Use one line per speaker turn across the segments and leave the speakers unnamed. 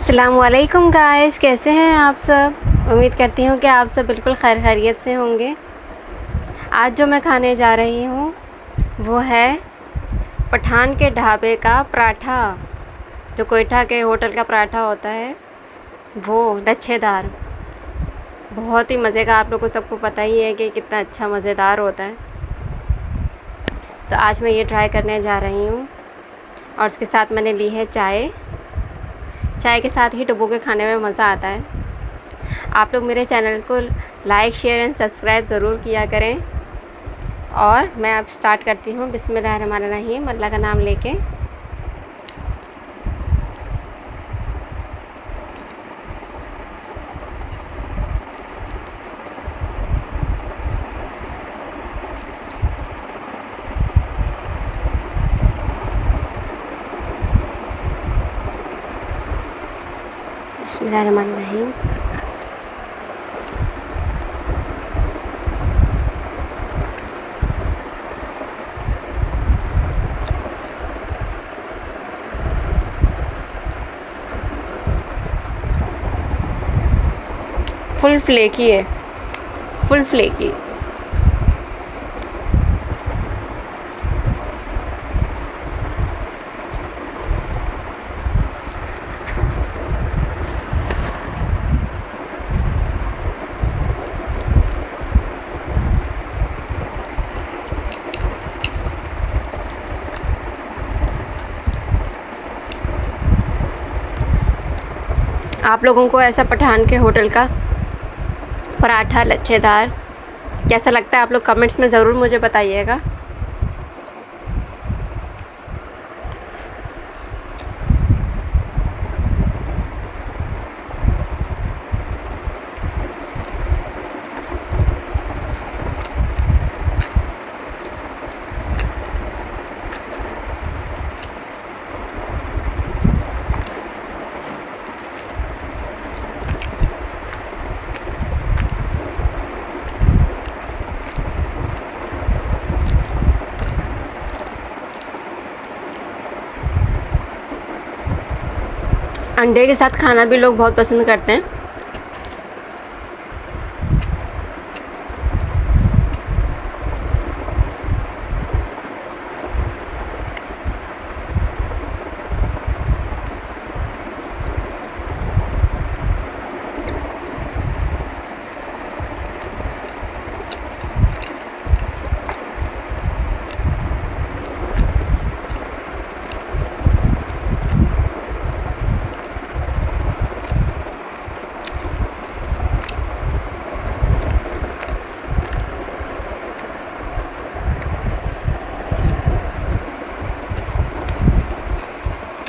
अस्सलामुअलैकुम गाइस, कैसे हैं आप सब। उम्मीद करती हूँ कि आप सब बिल्कुल खैर खैरियत से होंगे। आज जो मैं खाने जा रही हूँ वो है पठान के ढाबे का पराठा। जो कोयटा के होटल का पराठा होता है वो लच्छेदार, बहुत ही मज़े का। आप लोगों को सबको पता ही है कि कितना अच्छा मज़ेदार होता है। तो आज मैं ये ट्राई करने जा रही हूँ और उसके साथ मैंने ली है चाय। चाय के साथ ही डुबो के खाने में मज़ा आता है। आप लोग मेरे चैनल को लाइक, शेयर एंड सब्सक्राइब ज़रूर किया करें। और मैं अब स्टार्ट करती हूँ। बिस्मिल्लाहिर्रहमानिर्रहीम, अल्लाह का नाम लेके। बिस्मिल्लाहिर्रहमानिर्रहीम। फुल फ्लेकी है, फुल फ्लेकी। आप लोगों को ऐसा पठान के होटल का पराठा लच्छेदार कैसा लगता है, आप लोग कमेंट्स में ज़रूर मुझे बताइएगा। अंडे के साथ खाना भी लोग बहुत पसंद करते हैं।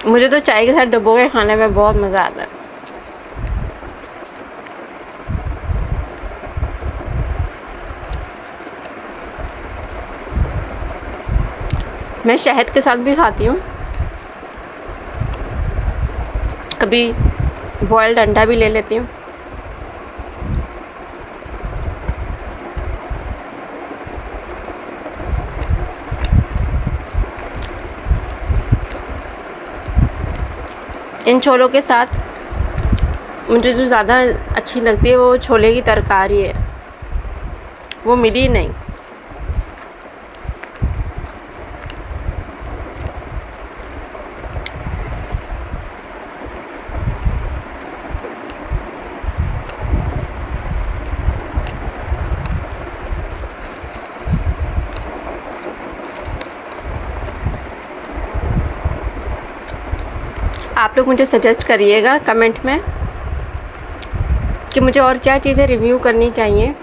मुझे तो चाय के साथ डुबो के खाने में बहुत मज़ा आता है। मैं शहद के साथ भी खाती हूँ, कभी बॉयल्ड अंडा भी ले लेती हूँ। इन छोलों के साथ मुझे जो ज़्यादा अच्छी लगती है वो छोले की तरकारी है, वो मिली नहीं। आप लोग मुझे सजेस्ट करिएगा कमेंट में कि मुझे और क्या चीज़ें रिव्यू करनी चाहिए।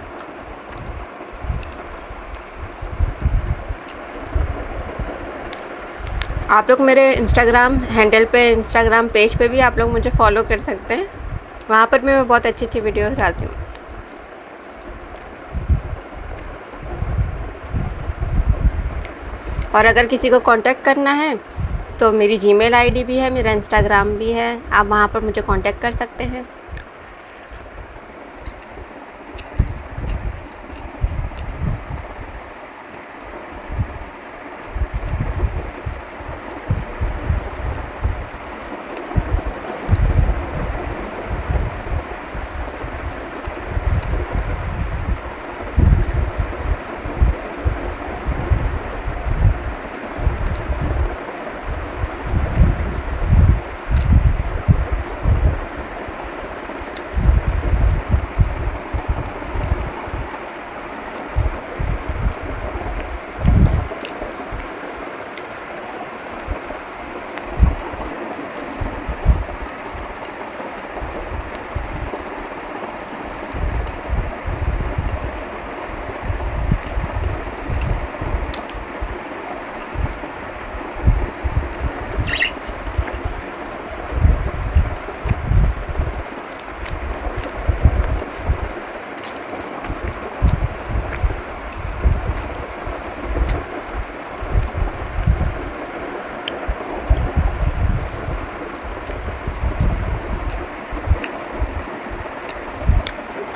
आप लोग मेरे इंस्टाग्राम हैंडल पे, इंस्टाग्राम पेज पे भी आप लोग मुझे फॉलो कर सकते हैं। वहाँ पर भी मैं बहुत अच्छी अच्छी वीडियोस डालती हूँ। और अगर किसी को कांटेक्ट करना है तो मेरी जीमेल आईडी भी है, मेरा इंस्टाग्राम भी है, आप वहाँ पर मुझे कांटेक्ट कर सकते हैं।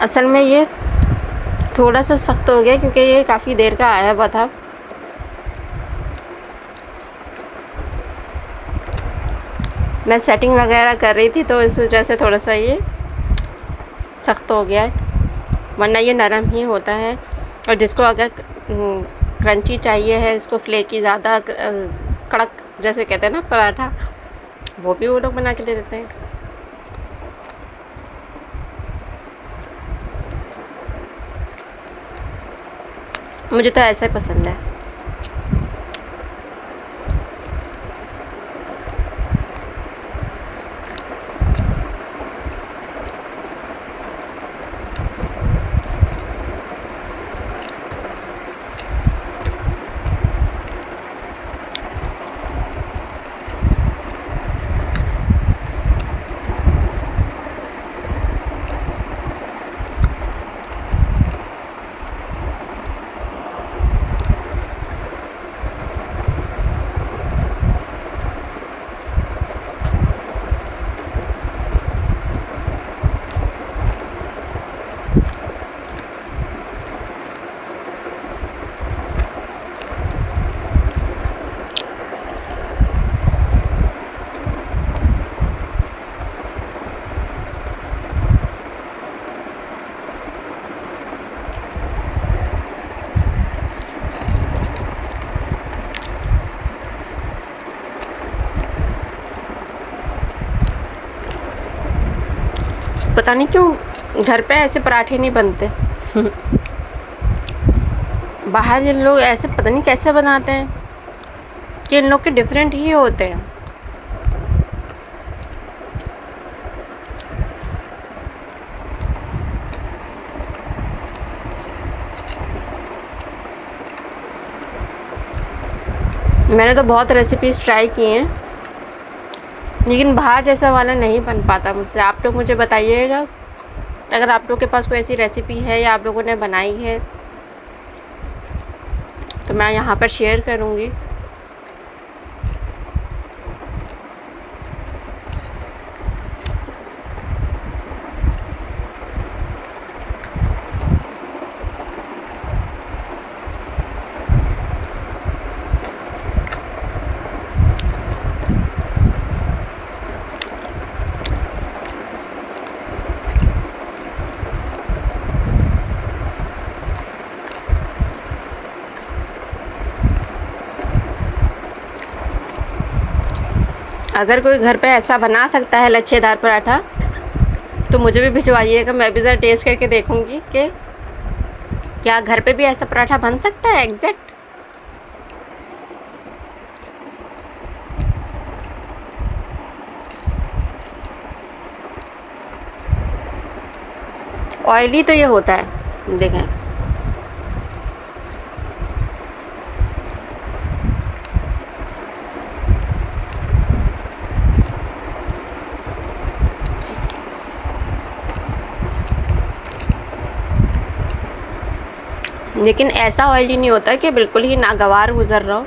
असल में ये थोड़ा सा सख्त हो गया क्योंकि ये काफ़ी देर का आया हुआ था। मैं सेटिंग वगैरह कर रही थी तो इस वजह से थोड़ा सा ये सख्त हो गया है, वरना ये नरम ही होता है। और जिसको अगर क्रंची चाहिए है, इसको फ्लेकी ज़्यादा कड़क जैसे कहते हैं ना पराठा, वो भी वो लोग बना के दे देते हैं। मुझे तो ऐसा ही पसंद है। पता नहीं क्यों घर पे ऐसे पराठे नहीं बनते। बाहर इन लोग ऐसे पता नहीं कैसे बनाते हैं कि इन लोग के डिफरेंट ही होते हैं। मैंने तो बहुत रेसिपीज़ ट्राई की हैं, लेकिन बाहर जैसा वाला नहीं बन पाता मुझसे। आप लोग मुझे बताइएगा अगर आप लोग के पास कोई ऐसी रेसिपी है या आप लोगों ने बनाई है तो मैं यहाँ पर शेयर करूँगी। अगर कोई घर पे ऐसा बना सकता है लच्छेदार पराठा तो मुझे भी भिजवाइएगा, मैं भी ज़रा टेस्ट करके देखूँगी कि क्या घर पे भी ऐसा पराठा बन सकता है एग्जैक्ट। ऑयली तो ये होता है, देखें। लेकिन ऐसा ऑयली नहीं होता कि बिल्कुल ही नागवार गुजर रहा हो।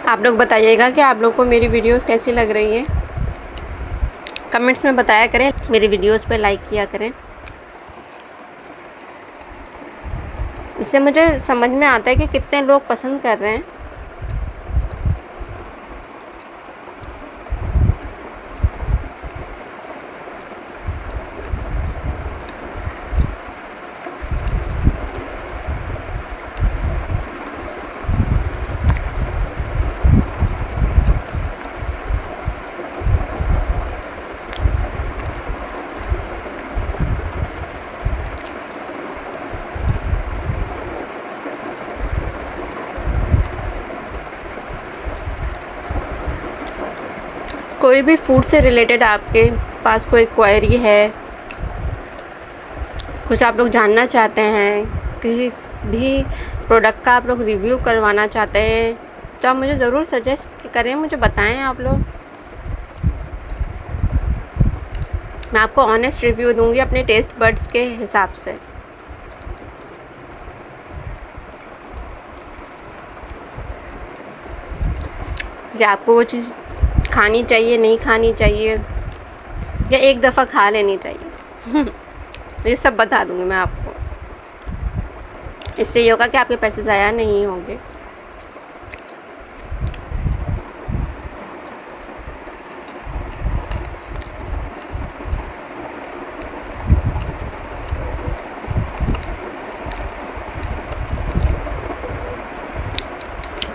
आप लोग बताइएगा कि आप लोग को मेरी वीडियोस कैसी लग रही हैं, कमेंट्स में बताया करें। मेरी वीडियोस पे लाइक किया करें, इससे मुझे समझ में आता है कि कितने लोग पसंद कर रहे हैं। कोई भी फूड से रिलेटेड आपके पास कोई क्वेरी है, कुछ आप लोग जानना चाहते हैं, किसी भी प्रोडक्ट का आप लोग रिव्यू करवाना चाहते हैं, तो आप मुझे ज़रूर सजेस्ट करें, मुझे बताएं आप लोग। मैं आपको ऑनेस्ट रिव्यू दूंगी अपने टेस्ट बड्स के हिसाब से। कि आपको वो चीज़ खानी चाहिए, नहीं खानी चाहिए, या एक दफ़ा खा लेनी चाहिए ये सब बता दूंगी मैं आपको। इससे ये होगा कि आपके पैसे ज़ाया नहीं होंगे।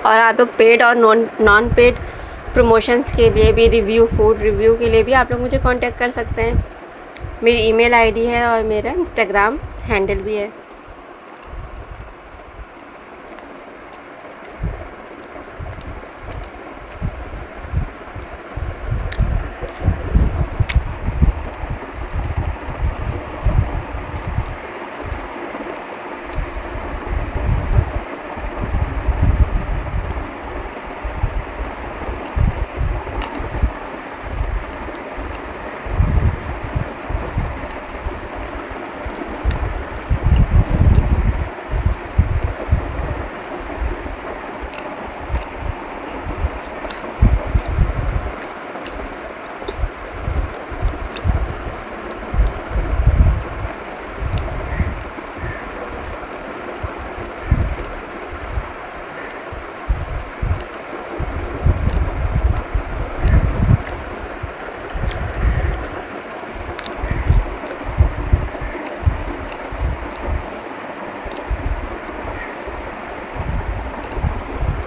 और आप लोग पेड और नॉन पेड प्रमोशंस के लिए भी, फूड रिव्यू के लिए भी आप लोग मुझे कांटेक्ट कर सकते हैं। मेरी ईमेल आईडी है और मेरा इंस्टाग्राम हैंडल भी है।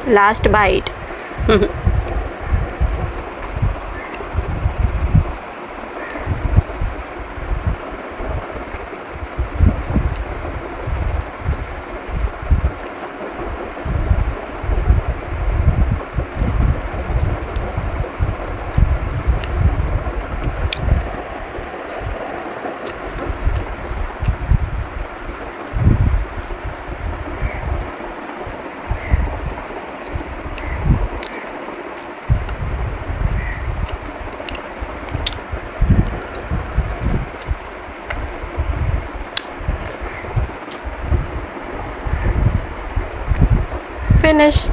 Last bite finish.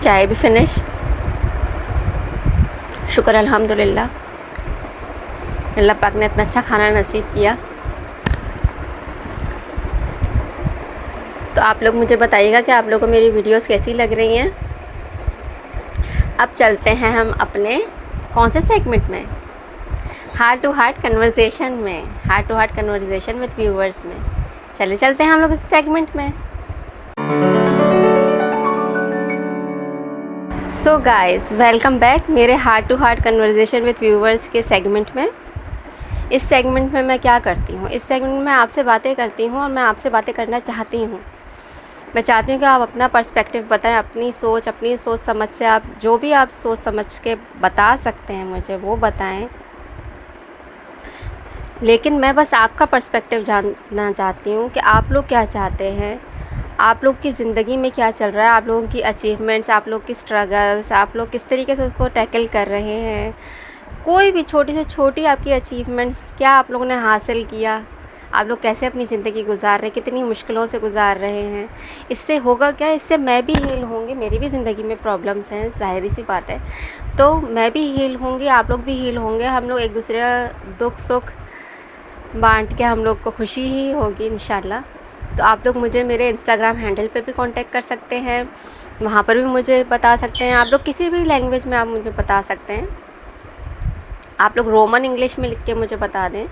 चाय भी फिनिश। शुक्र अल्हम्दुलिल्लाह, अल्लाह पाक ने इतना अच्छा खाना नसीब किया। तो आप लोग मुझे बताइएगा कि आप लोगों को मेरी वीडियोस कैसी लग रही हैं। अब चलते हैं हम अपने कौन से सेगमेंट में, हार्ट टू हार्ट कन्वर्सेशन में, heart to heart conversation with viewers में। चले चलते हैं हम लोग इस सेगमेंट में। सो गाइस, वेलकम बैक मेरे heart to heart conversation with viewers के सेगमेंट में। इस सेगमेंट में मैं क्या करती हूँ, इस सेगमेंट में आपसे बातें करती हूँ और मैं आपसे बातें करना चाहती हूँ। मैं चाहती हूँ कि आप अपना पर्सपेक्टिव बताएं, अपनी सोच समझ से आप जो भी आप सोच समझ के बता सकते हैं मुझे वो बताएं। लेकिन मैं बस आपका पर्सपेक्टिव जानना चाहती हूँ कि आप लोग क्या चाहते हैं, आप लोग की ज़िंदगी में क्या चल रहा है, आप लोगों की अचीवमेंट्स, आप लोग की स्ट्रगल्स, आप लोग किस तरीके से उसको टैकल कर रहे हैं। कोई भी छोटी से छोटी आपकी अचीवमेंट्स क्या आप लोगों ने हासिल किया, आप लोग कैसे अपनी ज़िंदगी गुजार रहे हैं, कितनी मुश्किलों से गुजार रहे हैं। इससे होगा क्या, इससे मैं भी हील होंगी। मेरी भी ज़िंदगी में प्रॉब्लम्स हैं, ज़ाहिर सी बात है, तो मैं भी हील होंगी, आप लोग भी हील होंगे। हम लोग एक दूसरे का दुख सुख बांट के हम लोग को खुशी ही होगी इंशाल्लाह। तो आप लोग मुझे मेरे इंस्टाग्राम हैंडल पे भी कांटेक्ट कर सकते हैं, वहाँ पर भी मुझे बता सकते हैं। आप लोग किसी भी लैंग्वेज में आप मुझे बता सकते हैं। आप लोग रोमन इंग्लिश में लिख के मुझे बता दें।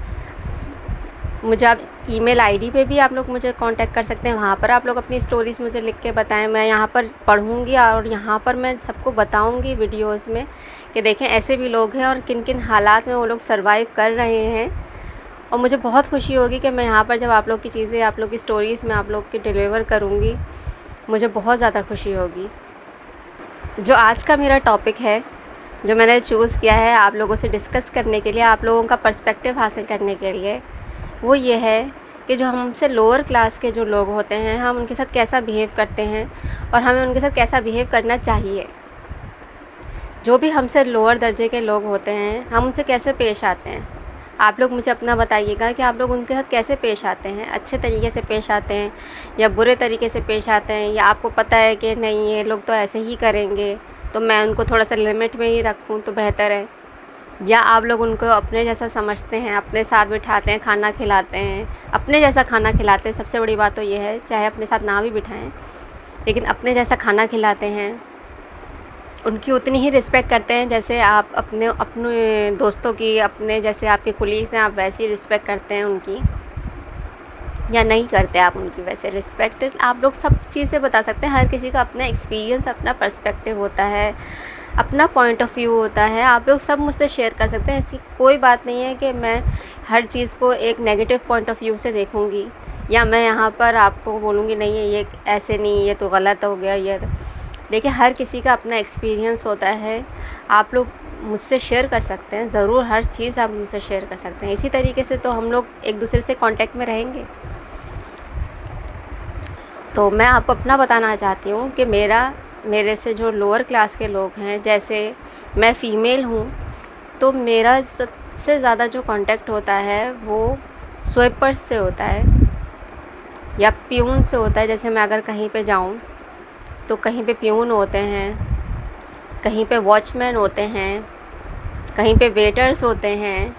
मुझे आप ईमेल आईडी पे भी आप लोग मुझे कांटेक्ट कर सकते हैं, वहाँ पर आप लोग अपनी स्टोरीज़ मुझे लिख के बताएं। मैं यहाँ पर पढ़ूँगी और यहाँ पर मैं सबको बताऊँगी वीडियोज़ में कि देखें ऐसे भी लोग हैं और किन किन हालात में वो लोग सर्वाइव कर रहे हैं। और मुझे बहुत खुशी होगी कि मैं यहाँ पर जब आप लोग की चीज़ें, आप लोग की स्टोरीज़ में आप लोग की डिलीवर करूँगी, मुझे बहुत ज़्यादा खुशी होगी। जो आज का मेरा टॉपिक है, जो मैंने चूज़ किया है आप लोगों से डिस्कस करने के लिए, आप लोगों का पर्सपेक्टिव हासिल करने के लिए, वो ये है कि जो हमसे लोअर क्लास के जो लोग होते हैं, हम उनके साथ कैसा बिहेव करते हैं और हमें उनके साथ कैसा बिहेव करना चाहिए। जो भी हमसे लोअर दर्जे के लोग होते हैं, हम उनसे कैसे पेश आते हैं। आप लोग मुझे अपना बताइएगा कि आप लोग उनके साथ कैसे पेश आते हैं, अच्छे तरीके से पेश आते हैं या बुरे तरीके से पेश आते हैं, या आपको पता है कि नहीं ये लोग तो ऐसे ही करेंगे तो मैं उनको थोड़ा सा लिमिट में ही रखूँ तो बेहतर है, या आप लोग उनको अपने जैसा समझते हैं, अपने साथ बिठाते हैं, खाना खिलाते हैं, अपने जैसा खाना खिलाते हैं। सबसे बड़ी बात तो ये है, चाहे अपने साथ ना भी बिठाएं लेकिन अपने जैसा खाना खिलाते हैं, उनकी उतनी ही रिस्पेक्ट करते हैं जैसे आप अपने दोस्तों की, अपने जैसे आपके कुलीग्स हैं आप वैसी रिस्पेक्ट करते हैं उनकी, या नहीं करते आप उनकी वैसे रिस्पेक्ट। आप लोग सब चीज़ें बता सकते हैं। हर किसी का अपना एक्सपीरियंस, अपना पर्सपेक्टिव होता है, अपना पॉइंट ऑफ व्यू होता है। आप लोग सब मुझसे शेयर कर सकते हैं। ऐसी कोई बात नहीं है कि मैं हर चीज़ को एक नेगेटिव पॉइंट ऑफ व्यू से देखूँगी, या मैं यहाँ पर आपको बोलूँगी नहीं है ये ऐसे नहीं, ये तो गलत हो गया। ये देखिए, हर किसी का अपना एक्सपीरियंस होता है। आप लोग मुझसे शेयर कर सकते हैं, ज़रूर हर चीज़ आप मुझसे शेयर कर सकते हैं। इसी तरीके से तो हम लोग एक दूसरे से कांटेक्ट में रहेंगे। तो मैं आपको अपना बताना चाहती हूँ कि मेरे से जो लोअर क्लास के लोग हैं, जैसे मैं फ़ीमेल हूँ, तो मेरा सबसे ज़्यादा जो कांटेक्ट होता है वो स्वीपर्स से होता है या प्यून से होता है। जैसे मैं अगर कहीं पे जाऊँ तो कहीं पे प्यून होते हैं, कहीं पे वॉचमैन होते हैं, कहीं पे वेटर्स होते हैं।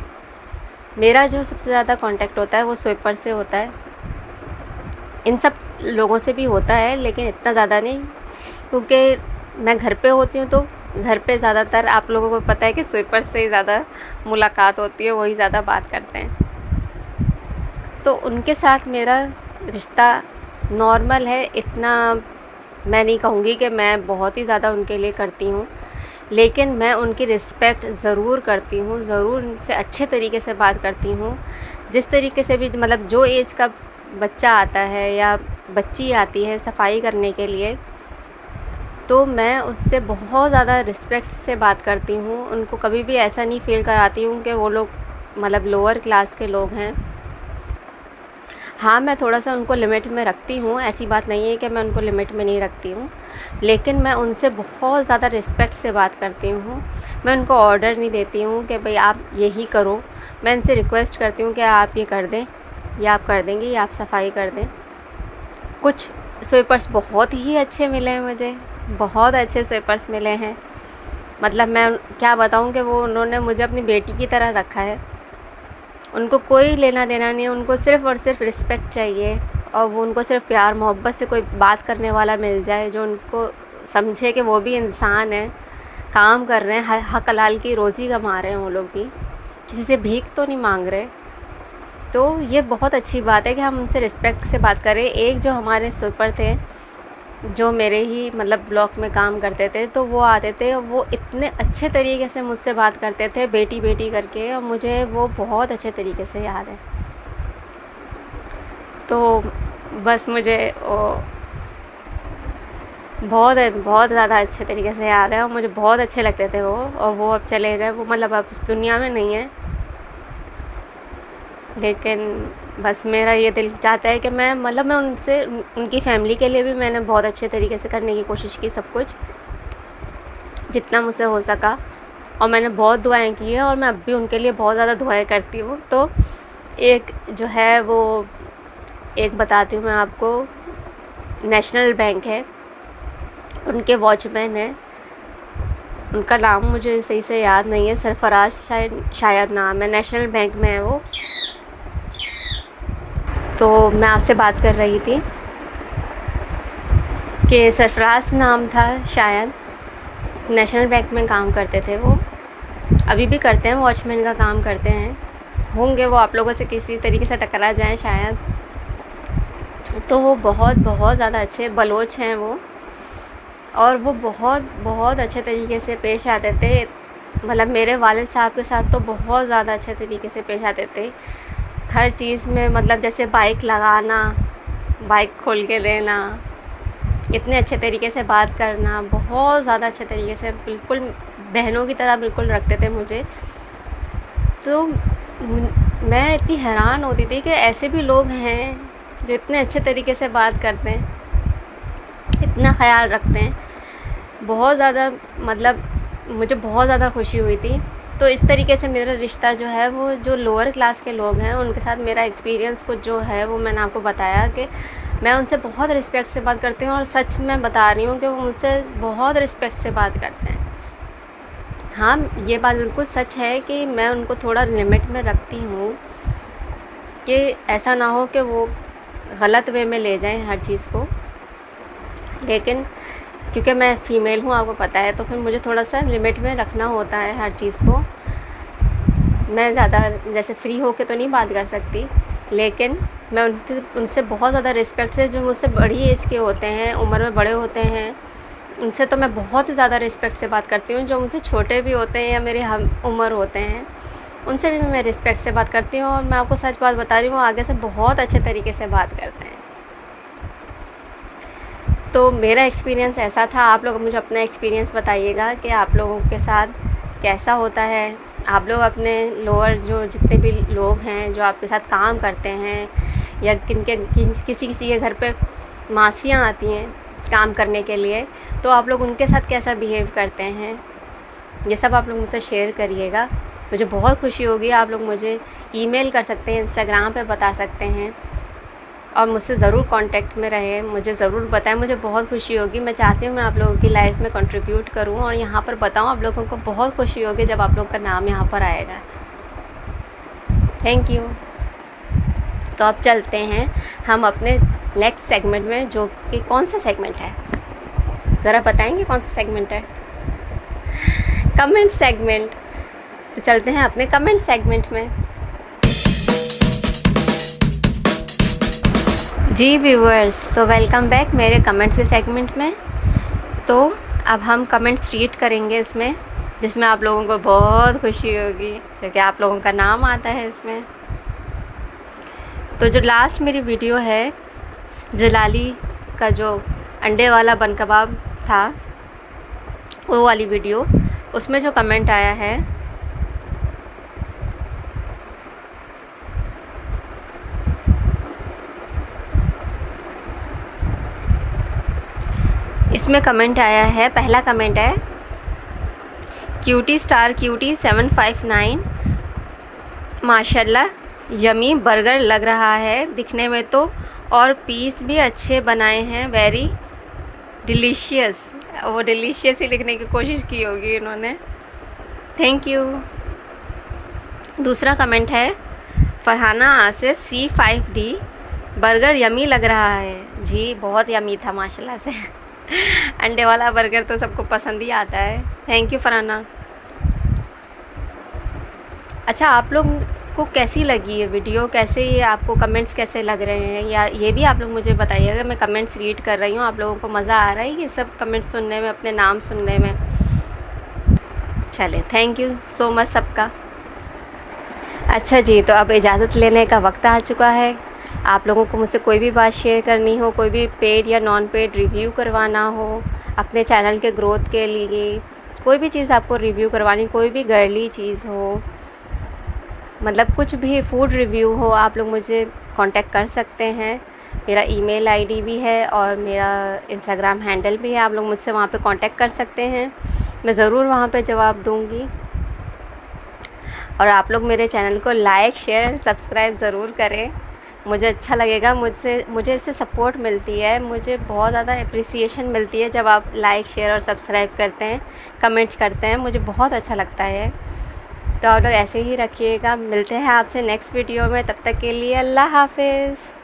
मेरा जो सबसे ज़्यादा कांटेक्ट होता है वो स्वीपर से होता है। इन सब लोगों से भी होता है लेकिन इतना ज़्यादा नहीं, क्योंकि मैं घर पे होती हूँ, तो घर पे ज़्यादातर आप लोगों को पता है कि स्वीपर से ही ज़्यादा मुलाकात होती है, वही ज़्यादा बात करते हैं। तो उनके साथ मेरा रिश्ता नॉर्मल है। इतना मैं नहीं कहूँगी कि मैं बहुत ही ज़्यादा उनके लिए करती हूँ, लेकिन मैं उनकी रिस्पेक्ट ज़रूर करती हूँ, ज़रूर उनसे अच्छे तरीके से बात करती हूँ। जिस तरीके से भी, मतलब जो एज का बच्चा आता है या बच्ची आती है सफाई करने के लिए, तो मैं उससे बहुत ज़्यादा रिस्पेक्ट से बात करती हूँ। उनको कभी भी ऐसा नहीं फ़ील कराती हूँ कि वो लोग मतलब लोअर क्लास के लोग हैं। हाँ, मैं थोड़ा सा उनको लिमिट में रखती हूँ, ऐसी बात नहीं है कि मैं उनको लिमिट में नहीं रखती हूँ, लेकिन मैं उनसे बहुत ज़्यादा रिस्पेक्ट से बात करती हूँ। मैं उनको ऑर्डर नहीं देती हूँ कि भाई आप यही करो। मैं इनसे रिक्वेस्ट करती हूँ कि आप ये कर दें, या आप कर देंगे, या आप सफाई कर दें। कुछ स्वीपर्स बहुत ही अच्छे मिले हैं मुझे, बहुत अच्छे स्वीपर्स मिले हैं। मतलब मैं क्या बताऊँ कि वो उन्होंने मुझे अपनी बेटी की तरह रखा है। उनको कोई लेना देना नहीं है, उनको सिर्फ़ और सिर्फ रिस्पेक्ट चाहिए, और वो उनको सिर्फ प्यार मोहब्बत से कोई बात करने वाला मिल जाए जो उनको समझे कि वो भी इंसान है, काम कर रहे हैं, हक हलाल की रोज़ी कमा रहे हैं वो लोग भी, किसी से भीख तो नहीं मांग रहे। तो ये बहुत अच्छी बात है कि हम उनसे रिस्पेक्ट से बात करें। एक जो हमारे सुपर थे, जो मेरे ही मतलब ब्लॉक में काम करते थे, तो वो आते थे, वो इतने अच्छे तरीके से मुझसे बात करते थे, बेटी बेटी करके, और मुझे वो बहुत अच्छे तरीके से याद है। तो बस मुझे बहुत बहुत ज़्यादा अच्छे तरीके से याद है, और मुझे बहुत अच्छे लगते थे वो, और वो अब चले गए, वो मतलब अब इस दुनिया में नहीं है। लेकिन बस मेरा ये दिल चाहता है कि मैं मतलब मैं उनसे, उनकी फ़ैमिली के लिए भी मैंने बहुत अच्छे तरीके से करने की कोशिश की, सब कुछ जितना मुझसे हो सका, और मैंने बहुत दुआएं की हैं, और मैं अब भी उनके लिए बहुत ज़्यादा दुआएं करती हूँ। तो एक जो है वो एक बताती हूँ मैं आपको, नेशनल बैंक है, उनके वॉचमैन हैं, उनका नाम मुझे सही से याद नहीं है, सरफराज शायद नाम है, नेशनल बैंक में है वो। तो मैं आपसे बात कर रही थी कि सरफराज नाम था शायद, नेशनल बैंक में काम करते थे वो, अभी भी करते हैं, वॉचमैन का काम करते हैं, होंगे वो आप लोगों से किसी तरीके से टकरा जाएं शायद। तो वो बहुत बहुत ज़्यादा अच्छे बलोच हैं वो, और वो बहुत बहुत अच्छे तरीके से पेश आते थे, मतलब मेरे वालिद साहब के साथ तो बहुत ज़्यादा अच्छे तरीके से पेश आते थे हर चीज़ में। मतलब जैसे बाइक लगाना, बाइक खोल के देना, इतने अच्छे तरीके से बात करना, बहुत ज़्यादा अच्छे तरीके से, बिल्कुल बहनों की तरह बिल्कुल रखते थे मुझे। तो मैं इतनी हैरान होती थी कि ऐसे भी लोग हैं जो इतने अच्छे तरीके से बात करते हैं, इतना ख्याल रखते हैं। बहुत ज़्यादा मतलब मुझे बहुत ज़्यादा खुशी हुई थी। तो इस तरीके से मेरा रिश्ता जो है वो, जो लोअर क्लास के लोग हैं उनके साथ मेरा एक्सपीरियंस कुछ जो है वो मैंने आपको बताया कि मैं उनसे बहुत रिस्पेक्ट से बात करती हूँ, और सच में बता रही हूँ कि वो मुझसे बहुत रिस्पेक्ट से बात करते हैं। हाँ, ये बात बिल्कुल सच है कि मैं उनको थोड़ा लिमिट में रखती हूँ कि ऐसा ना हो कि वो गलत वे में ले जाएं हर चीज़ को। लेकिन क्योंकि मैं फ़ीमेल हूँ, आपको पता है, तो फिर मुझे थोड़ा सा लिमिट में रखना होता है हर चीज़ को। मैं ज़्यादा जैसे फ्री होके तो नहीं बात कर सकती, लेकिन मैं उनसे बहुत ज़्यादा रिस्पेक्ट से, जो मुझसे बड़ी एज के होते हैं, उम्र में बड़े होते हैं, उनसे तो मैं बहुत ज़्यादा रिस्पेक्ट से बात करती हूँ। जो मुझसे छोटे भी होते हैं या मेरे हम उम्र होते हैं, उनसे भी मैं रिस्पेक्ट से बात करती हूँ। और मैं आपको सच बात बता रही हूँ, आगे से बहुत अच्छे तरीके से बात करते हैं। तो मेरा एक्सपीरियंस ऐसा था। आप लोग मुझे अपना एक्सपीरियंस बताइएगा कि आप लोगों के साथ कैसा होता है। आप लोग अपने लोअर जो जितने भी लोग हैं जो आपके साथ काम करते हैं, या किसी के घर पे मासियाँ आती हैं काम करने के लिए, तो आप लोग उनके साथ कैसा बिहेव करते हैं, ये सब आप लोग मुझसे शेयर करिएगा। मुझे बहुत खुशी होगी। आप लोग मुझे ईमेल कर सकते हैं, इंस्टाग्राम पे बता सकते हैं, और मुझसे ज़रूर कांटेक्ट में रहें, मुझे ज़रूर बताएं। मुझे बहुत खुशी होगी। मैं चाहती हूँ मैं आप लोगों की लाइफ में कंट्रीब्यूट करूँ और यहाँ पर बताऊँ। आप लोगों को बहुत खुशी होगी जब आप लोग का नाम यहाँ पर आएगा। Thank you. तो अब चलते हैं हम अपने नेक्स्ट सेगमेंट में, जो कि कौन सा सेगमेंट है, ज़रा बताएंगे कौन सा सेगमेंट है? Comment segment. तो चलते हैं अपने कमेंट सेगमेंट में। जी व्यूअर्स, तो वेलकम बैक मेरे कमेंट्स के सेगमेंट में। तो अब हम कमेंट्स रीड करेंगे इसमें, जिसमें आप लोगों को बहुत खुशी होगी क्योंकि आप लोगों का नाम आता है इसमें। तो जो लास्ट मेरी वीडियो है, जलाली का जो अंडे वाला बन कबाब था, वो वाली वीडियो, उसमें जो कमेंट आया है, इसमें कमेंट आया है, पहला कमेंट है क्यूटी स्टार क्यूटी 759, माशाल्लाह यमी बर्गर लग रहा है दिखने में तो, और पीस भी अच्छे बनाए हैं, वेरी डिलीशियस। वो डिलीशियस ही लिखने की कोशिश की होगी इन्होंने। Thank you. दूसरा कमेंट है Farhana Asif C5D, burger yummy लग रहा है। जी बहुत यमी था माशाल्लाह से। अंडे वाला बर्गर तो सबको पसंद ही आता है। Thank you Farhana. अच्छा, आप लोग को कैसी लगी ये वीडियो, कैसे ये आपको कमेंट्स कैसे लग रहे हैं, या ये भी आप लोग मुझे बताइएगा। मैं कमेंट्स रीड कर रही हूँ, आप लोगों को मज़ा आ रहा है ये सब कमेंट्स सुनने में, अपने नाम सुनने में। चले, थैंक यू सो मच सबका। अच्छा जी, तो अब इजाज़त लेने का वक्त आ चुका है। आप लोगों को मुझसे कोई भी बात शेयर करनी हो, कोई भी पेड या नॉन पेड रिव्यू करवाना हो अपने चैनल के ग्रोथ के लिए, कोई भी चीज़ आपको रिव्यू करवानी, कोई भी गर्ली चीज़ हो, मतलब कुछ भी फूड रिव्यू हो, आप लोग मुझे कांटेक्ट कर सकते हैं। मेरा ईमेल आईडी भी है और मेरा इंस्टाग्राम हैंडल भी है, आप लोग मुझसे वहाँ पे कांटेक्ट कर सकते हैं। मैं ज़रूर वहाँ पे जवाब दूँगी। और आप लोग मेरे चैनल को लाइक, शेयर, सब्सक्राइब ज़रूर करें, मुझे अच्छा लगेगा। मुझे इससे सपोर्ट मिलती है, मुझे बहुत ज़्यादा एप्रिसिएशन मिलती है जब आप लाइक, शेयर और सब्सक्राइब करते हैं, कमेंट्स करते हैं, मुझे बहुत अच्छा लगता है। तो आप लोग ऐसे ही रखिएगा। मिलते हैं आपसे नेक्स्ट वीडियो में, तब तक के लिए अल्लाह हाफ़िज़।